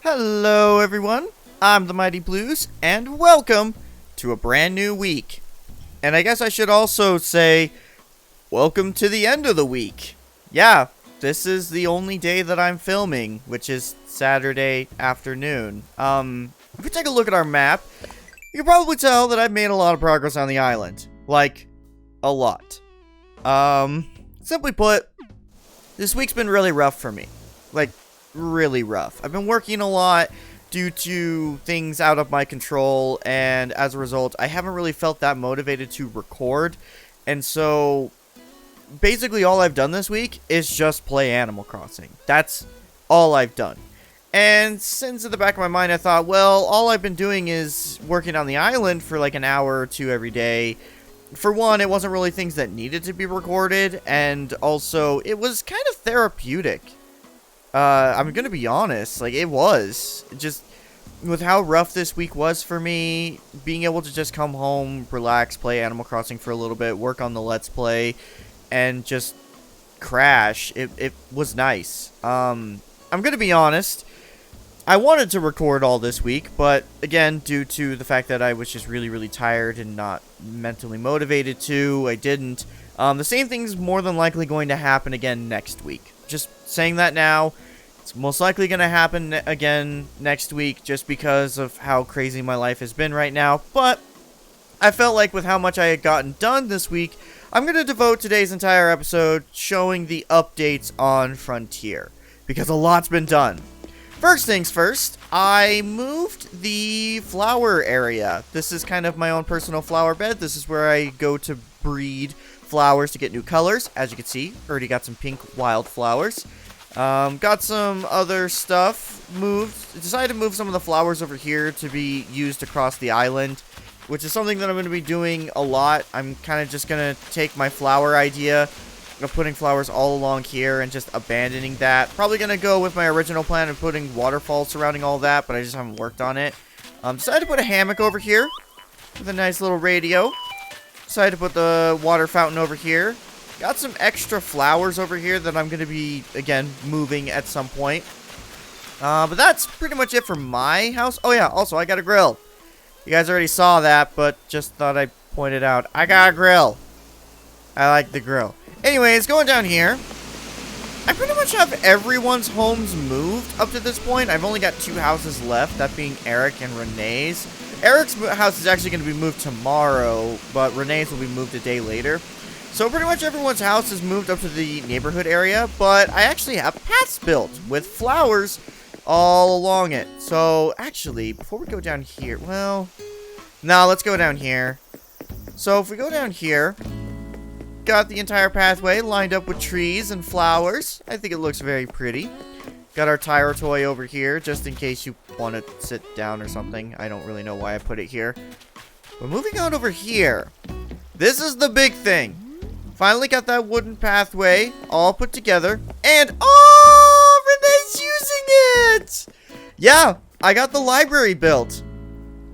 Hello everyone, I'm the Mighty Blues, and welcome to a brand new week. And I guess I should also say, welcome to the end of the week. Yeah, this is the only day that I'm filming, which is Saturday afternoon. If we take a look at our map, you can probably tell that I've made a lot of progress on the island. Like, a lot. Simply put, this week's been really rough for me. Like, really rough. I've been working a lot due to things out of my control, and as a result, I haven't really felt that motivated to record. And so, basically all I've done this week is just play Animal Crossing. That's all I've done. And since in the back of my mind I thought, well, all I've been doing is working on the island for like an hour or two every day. For one, it wasn't really things that needed to be recorded, and also, it was kind of therapeutic. I'm gonna be honest, like, it was. Just, with how rough this week was for me, being able to just come home, relax, play Animal Crossing for a little bit, work on the Let's Play, and just crash, it was nice. I'm gonna be honest, I wanted to record all this week, but again, due to the fact that I was just really tired and not mentally motivated to, I didn't. The same thing's more than likely going to happen again next week. Just saying that now. It's most likely going to happen again next week just because of how crazy my life has been right now. But I felt like with how much I had gotten done this week, I'm going to devote today's entire episode showing the updates on Frontier, because a lot's been done. First things first, I moved the flower area. This is kind of my own personal flower bed. This is where I go to breed flowers to get new colors. As you can see, already got some pink wildflowers. Got some other stuff moved. Decided to move some of the flowers over here to be used across the island, which is something that I'm going to be doing a lot. I'm kind of just going to take my flower idea of putting flowers all along here and just abandoning that. Probably going to go with my original plan of putting waterfalls surrounding all that, but I just haven't worked on it. Decided to put a hammock over here with a nice little radio. Decided to put the water fountain over here. Got some extra flowers over here that I'm going to be, again, moving at some point. But that's pretty much it for my house. Oh yeah, also I got a grill. You guys already saw that, but just thought I'd point it out. I got a grill. I like the grill. Anyways, going down here, I pretty much have everyone's homes moved up to this point. I've only got two houses left, that being Eric and Renee's. Eric's house is actually going to be moved tomorrow, but Renee's will be moved a day later. So pretty much everyone's house is moved up to the neighborhood area, but I actually have paths built with flowers all along it. So actually, before we go down here, well, no, let's go down here. So if we go down here, got the entire pathway lined up with trees and flowers. I think it looks very pretty. Got our tire toy over here, just in case you want to sit down or something. I don't really know why I put it here. But moving on over here, this is the big thing. Finally got that wooden pathway all put together. And, oh, Renee's using it! Yeah, I got the library built.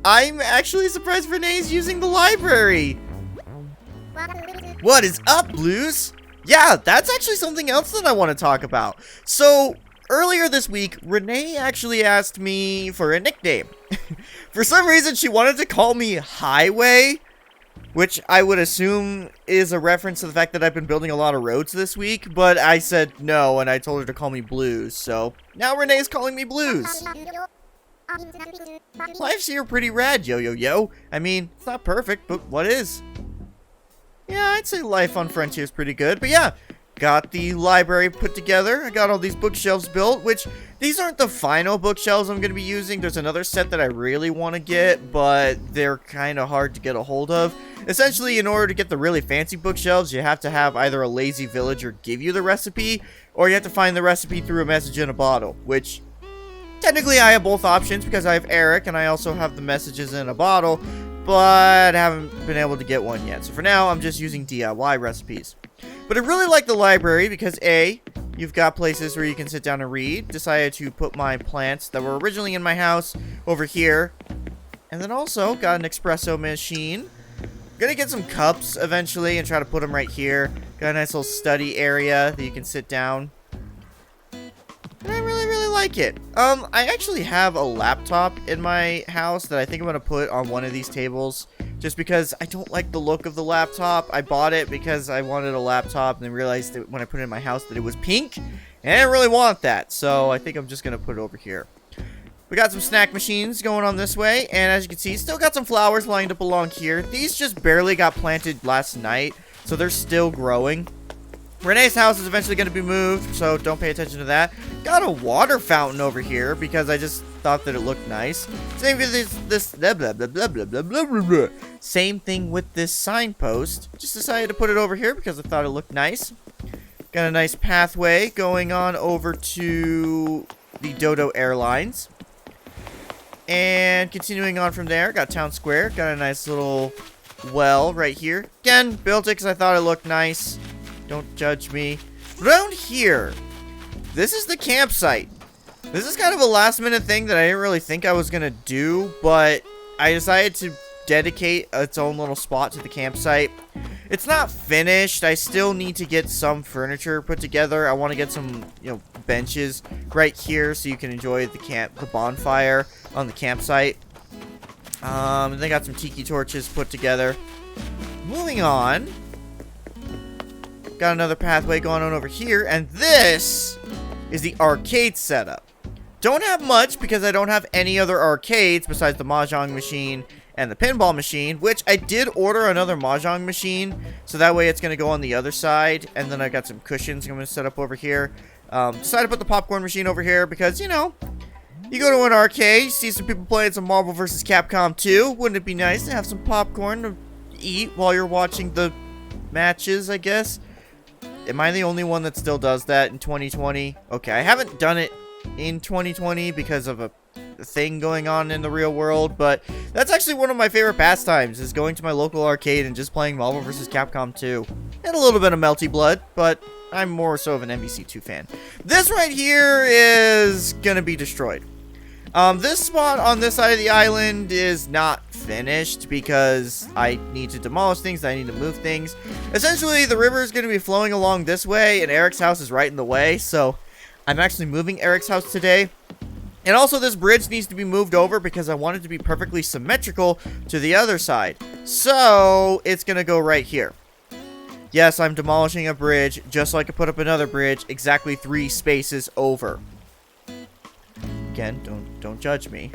I'm actually surprised Renee's using the library. What is up, Blues? Yeah, that's actually something else that I want to talk about. So, earlier this week, Renee actually asked me for a nickname. For some reason, she wanted to call me Highway, which I would assume is a reference to the fact that I've been building a lot of roads this week, but I said no, and I told her to call me Blues, so now Renee's calling me Blues. Life's here pretty rad, yo. I mean, it's not perfect, but what is? Yeah, I'd say life on Frontier is pretty good, but yeah, got the library put together. I got all these bookshelves built, which these aren't the final bookshelves I'm going to be using. There's another set that I really want to get, but they're kind of hard to get a hold of. Essentially, in order to get the really fancy bookshelves, you have to have either a lazy villager give you the recipe, or you have to find the recipe through a message in a bottle, which technically I have both options because I have Eric and I also have the messages in a bottle, but I haven't been able to get one yet. So for now, I'm just using DIY recipes. But I really like the library because A, you've got places where you can sit down and read. Decided to put my plants that were originally in my house over here. And then also got an espresso machine. Gonna get some cups eventually and try to put them right here. Got a nice little study area that you can sit down. And I really like it. I actually have a laptop in my house that I think I'm going to put on one of these tables. Just because I don't like the look of the laptop. I bought it because I wanted a laptop and then realized that when I put it in my house that it was pink. And I didn't really want that. So I think I'm just going to put it over here. We got some snack machines going on this way. And as you can see, still got some flowers lined up along here. These just barely got planted last night. So they're still growing. Renee's house is eventually going to be moved, so don't pay attention to that. Got a water fountain over here because I just thought that it looked nice. Same with this blah, blah, blah, blah, blah, blah, blah, blah, blah. Same thing with this signpost. Just decided to put it over here because I thought it looked nice. Got a nice pathway going on over to the Dodo Airlines. And continuing on from there, got Town Square. Got a nice little well right here. Again, built it because I thought it looked nice. Don't judge me. Around here, this is the campsite. This is kind of a last minute thing that I didn't really think I was going to do, but I decided to dedicate its own little spot to the campsite. It's not finished. I still need to get some furniture put together. I want to get some, benches right here so you can enjoy the bonfire on the campsite. They got some tiki torches put together. Moving on. Got another pathway going on over here, and this is the arcade setup. Don't have much because I don't have any other arcades besides the Mahjong machine and the pinball machine, which I did order another Mahjong machine, so that way it's going to go on the other side, and then I got some cushions I'm going to set up over here. Decided to put the popcorn machine over here because, you go to an arcade, you see some people playing some Marvel vs. Capcom 2. Wouldn't it be nice to have some popcorn to eat while you're watching the matches, I guess? Am I the only one that still does that in 2020? Okay, I haven't done it in 2020 because of a thing going on in the real world, but that's actually one of my favorite pastimes, is going to my local arcade and just playing Marvel vs. Capcom 2. And a little bit of Melty Blood, but I'm more so of an MVC2 fan. This right here is gonna be destroyed. This spot on this side of the island is not finished because I need to demolish things, I need to move things. Essentially, the river is going to be flowing along this way, and Eric's house is right in the way, so I'm actually moving Eric's house today. And also, this bridge needs to be moved over because I want it to be perfectly symmetrical to the other side. So, it's going to go right here. Yes, I'm demolishing a bridge just so I can put up another bridge exactly 3 spaces over. Again, don't judge me.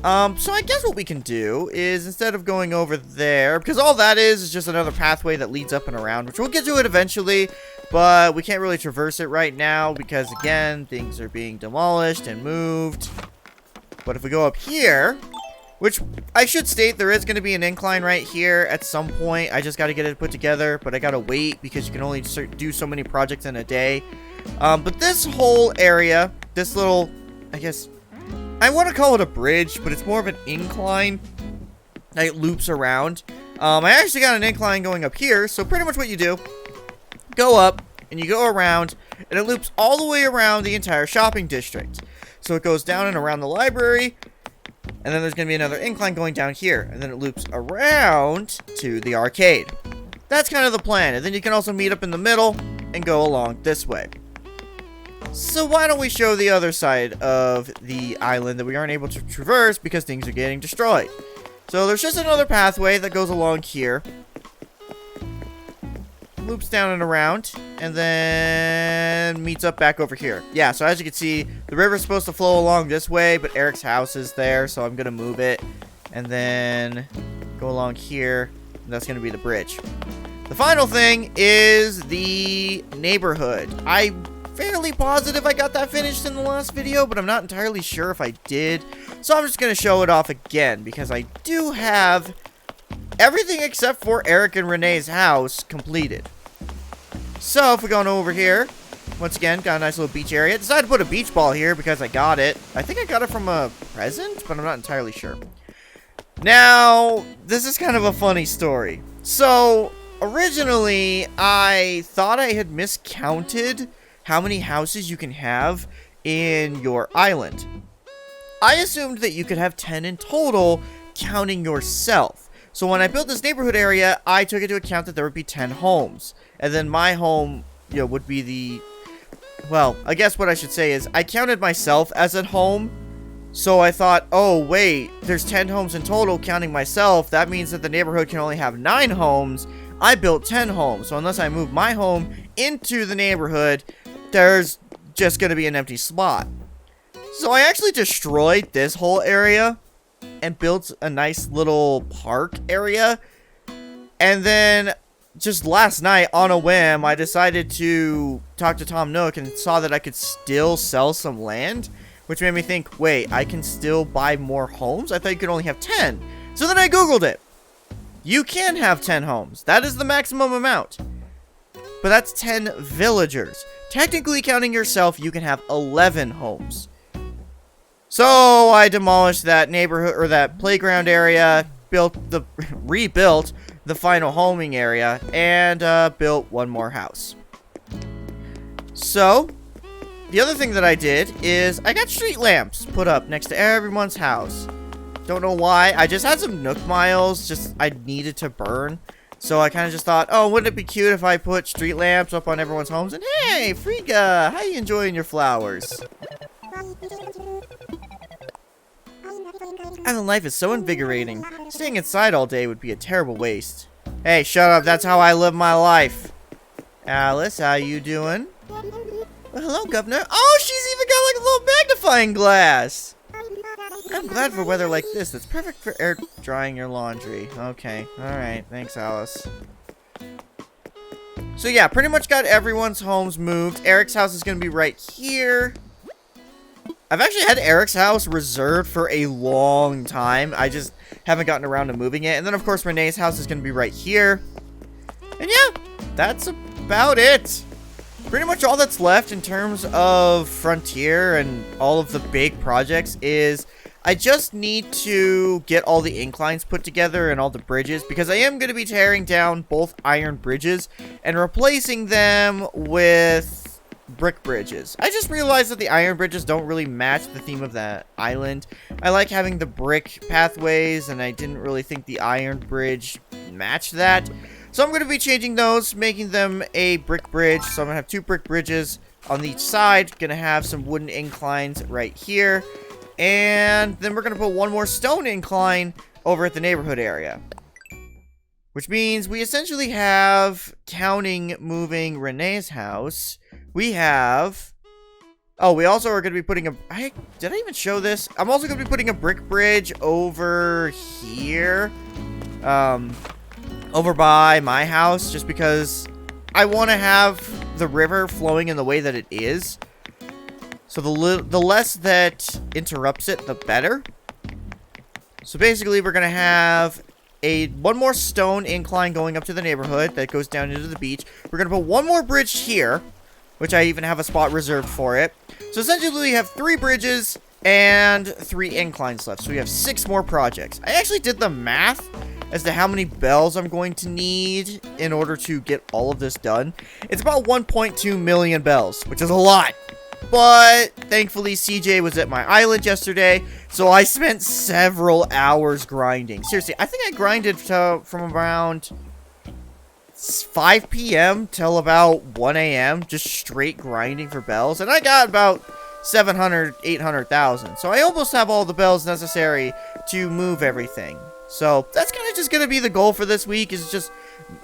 So I guess what we can do is, instead of going over there, because all that is just another pathway that leads up and around, which we'll get to it eventually, but we can't really traverse it right now because, again, things are being demolished and moved. But if we go up here, which I should state, there is going to be an incline right here at some point. I just got to get it put together, but I got to wait because you can only do so many projects in a day. But this whole area, this little, I guess, I want to call it a bridge, but it's more of an incline that it loops around. I actually got an incline going up here, so pretty much what you do, go up, and you go around, and it loops all the way around the entire shopping district. So it goes down and around the library, and then there's going to be another incline going down here, and then it loops around to the arcade. That's kind of the plan, and then you can also meet up in the middle and go along this way. So why don't we show the other side of the island that we aren't able to traverse because things are getting destroyed. So there's just another pathway that goes along here. Loops down and around, and then meets up back over here. Yeah, so as you can see, the river's supposed to flow along this way, but Eric's house is there, so I'm going to move it. And then go along here, and that's going to be the bridge. The final thing is the neighborhood. I'm fairly positive I got that finished in the last video, but I'm not entirely sure if I did. So I'm just going to show it off again, because I do have everything except for Eric and Renee's house completed. So if we go on over here, once again, got a nice little beach area. Decided to put a beach ball here because I got it. I think I got it from a present, but I'm not entirely sure. Now, this is kind of a funny story. So originally, I thought I had miscounted how many houses you can have in your island. I assumed that you could have 10 in total, counting yourself. So when I built this neighborhood area, I took into account that there would be 10 homes. And then my home, would be the well, I guess what I should say is I counted myself as a home. So I thought, oh, wait, there's 10 homes in total, counting myself. That means that the neighborhood can only have 9 homes. I built 10 homes. So unless I move my home into the neighborhood, there's just going to be an empty spot. So I actually destroyed this whole area and built a nice little park area. And then just last night, on a whim, I decided to talk to Tom Nook and saw that I could still sell some land. Which made me think, wait, I can still buy more homes? I thought you could only have 10. So then I Googled it. You can have 10 homes. That is the maximum amount. But that's 10 villagers. Technically, counting yourself, you can have 11 homes. So I demolished that neighborhood, or that playground area, rebuilt the final homing area, and built one more house. So the other thing that I did is I got street lamps put up next to everyone's house. Don't know why. I just had some Nook miles I needed to burn. So I kind of just thought, oh, wouldn't it be cute if I put street lamps up on everyone's homes? And hey, Frigga, how you enjoying your flowers? Island life is so invigorating. Staying inside all day would be a terrible waste. Hey, shut up. That's how I live my life. Alice, how you doing? Well, hello, Governor. Oh, she's even got like a little magnifying glass. I'm glad for weather like this. It's perfect for air drying your laundry. Okay. Alright. Thanks, Alice. So, yeah, pretty much got everyone's homes moved. Eric's house is going to be right here. I've actually had Eric's house reserved for a long time. I just haven't gotten around to moving it. And then, of course, Renee's house is going to be right here. And, yeah, that's about it. Pretty much all that's left in terms of Frontier and all of the big projects is I just need to get all the inclines put together and all the bridges, because I am going to be tearing down both iron bridges and replacing them with brick bridges. I just realized that the iron bridges don't really match the theme of that island. I like having the brick pathways, and I didn't really think the iron bridge matched that. So I'm going to be changing those, making them a brick bridge. So I'm going to have 2 brick bridges on each side. Going to have some wooden inclines right here. And then we're going to put one more stone incline over at the neighborhood area. Which means we essentially have, counting moving Renee's house, we have... Oh, we also are going to be putting a... did I even show this? I'm also going to be putting a brick bridge over here. Over by my house, just because I want to have the river flowing in the way that it is. So the less that interrupts it, the better. So basically, we're going to have one more stone incline going up to the neighborhood that goes down into the beach. We're going to put one more bridge here, which I even have a spot reserved for it. So essentially, we have 3 bridges and 3 inclines left. So we have 6 more projects. I actually did the math as to how many bells I'm going to need in order to get all of this done. It's about 1.2 million bells, which is a lot. But thankfully, CJ was at my island yesterday, so I spent several hours grinding. Seriously, I think I grinded from around 5 p.m. till about 1 a.m. just straight grinding for bells, and I got about 700, 800,000. So I almost have all the bells necessary to move everything. So that's kind of just going to be the goal for this week, is just,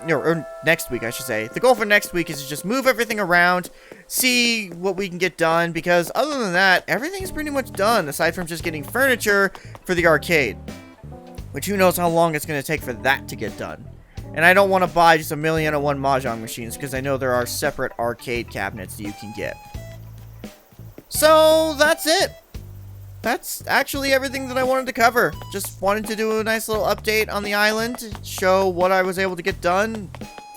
or next week, I should say. The goal for next week is to just move everything around, see what we can get done, because other than that, everything's pretty much done, aside from just getting furniture for the arcade. Which who knows how long it's going to take for that to get done. And I don't want to buy just 1,000,001 Mahjong machines, because I know there are separate arcade cabinets that you can get. So, that's it. That's actually everything that I wanted to cover. Just wanted to do a nice little update on the island, show what I was able to get done.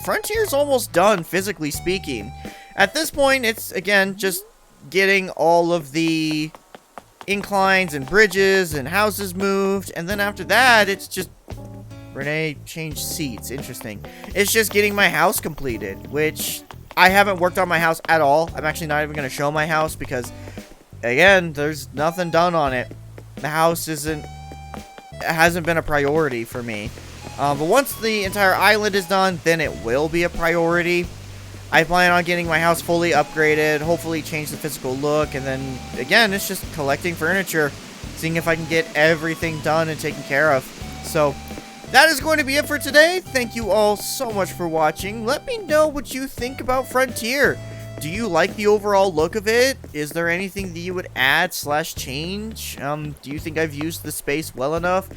Frontier's almost done, physically speaking. At this point, it's, again, just getting all of the inclines and bridges and houses moved. And then after that, it's just... Renee changed seats. Interesting. It's just getting my house completed, which I haven't worked on my house at all. I'm actually not even going to show my house because... Again, there's nothing done on it. The house hasn't been a priority for me. But once the entire island is done, then it will be a priority. I plan on getting my house fully upgraded, hopefully change the physical look, and then, again, it's just collecting furniture, seeing if I can get everything done and taken care of. So, that is going to be it for today. Thank you all so much for watching. Let me know what you think about Frontier. Do you like the overall look of it? Is there anything that you would add / change? Do you think I've used the space well enough?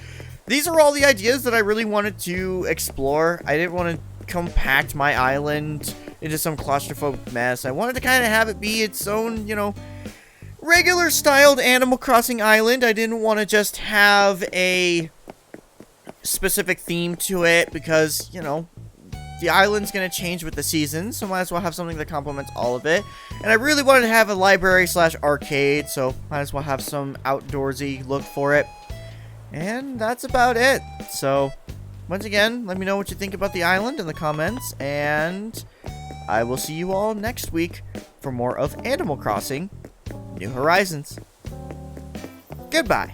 These are all the ideas that I really wanted to explore. I didn't want to compact my island into some claustrophobic mess. I wanted to kind of have it be its own, you know, regular styled Animal Crossing island. I didn't want to just have a specific theme to it because, you know, the island's going to change with the seasons, so might as well have something that complements all of it. And I really wanted to have a library / arcade, so might as well have some outdoorsy look for it. And that's about it. So, once again, let me know what you think about the island in the comments, and I will see you all next week for more of Animal Crossing New Horizons. Goodbye.